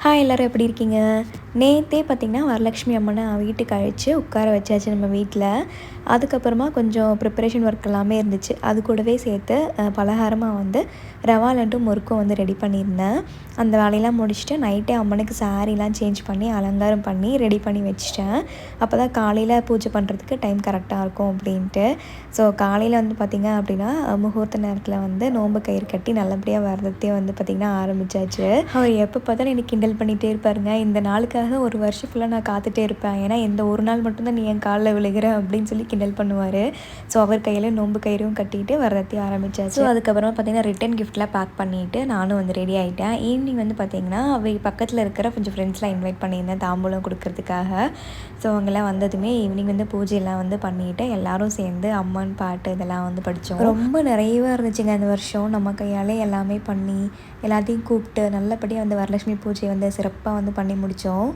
Hi எல்லோரும் எப்படி இருக்கீங்க? நேற்றே பார்த்திங்கன்னா வரலட்சுமி அம்மனை வீட்டுக்கு அழைச்சி உட்கார வச்சாச்சு நம்ம வீட்டில். அதுக்கப்புறமா கொஞ்சம் ப்ரிப்பரேஷன் ஒர்க் எல்லாமே இருந்துச்சு. அது கூடவே சேர்த்து பலகாரமாக வந்து ரவா லட்டும் முறுக்கும் வந்து ரெடி பண்ணியிருந்தேன். அந்த வேலையெல்லாம் முடிச்சுட்டு நைட்டே அம்மனுக்கு சாரீலாம் சேஞ்ச் பண்ணி அலங்காரம் பண்ணி ரெடி பண்ணி வச்சுட்டேன். அப்போ தான் காலையில் பூஜை பண்ணுறதுக்கு டைம் கரெக்டாக இருக்கும் அப்படின்ட்டு. ஸோ காலையில் வந்து பார்த்திங்க அப்படின்னா முகூர்த்த நேரத்தில் வந்து நோன்பு கயிறு கட்டி நல்லபடியாக விரதத்தையே வந்து பார்த்திங்கன்னா ஆரம்பித்தாச்சு. அவர் எப்போ பார்த்தாலும் எனக்கு கிண்டல் பண்ணிகிட்டே இருப்பாருங்க. இந்த நாளுக்காக ஒரு வருஷம் ஃபுல்லாக நான் காத்துட்டே இருப்பேன். ஏன்னா இந்த ஒரு நாள் மட்டும்தான் நீ என் காலில் விழுகிற அப்படின்னு சொல்லி கிண்டல் பண்ணுவார். ஸோ அவர் கையில் நோன்பு கயிறும் கட்டிட்டு விரதத்தையும் ஆரம்பித்தாச்சு. ஸோ அதுக்கப்புறமா பார்த்திங்கன்னா ரிட்டன் கிஃப்ட்லாம் பேக் பண்ணிவிட்டு நானும் வந்து ரெடி ஆகிட்டேன். ஈவினிங் வந்து பார்த்திங்கன்னா பக்கத்தில் இருக்கிற கொஞ்சம் ஃப்ரெண்ட்ஸ்லாம் இன்வைட் பண்ணியிருந்தேன் தாம்பூலம் கொடுக்கறதுக்காக. ஸோ அவங்கெல்லாம் வந்ததுமே ஈவினிங் வந்து பூஜையெல்லாம் வந்து பண்ணிவிட்டு எல்லோரும் சேர்ந்து அம்மன் பாட்டு இதெல்லாம் வந்து படித்தோம். ரொம்ப நிறையவாக இருந்துச்சுங்க இந்த வருஷம். நம்ம கையாலே எல்லாமே பண்ணி எல்லாத்தையும் கூப்பிட்டு நல்லபடியாக வந்து வரலட்சுமி பூஜையை வந்து சிறப்பாக வந்து பண்ணி முடித்தோம்.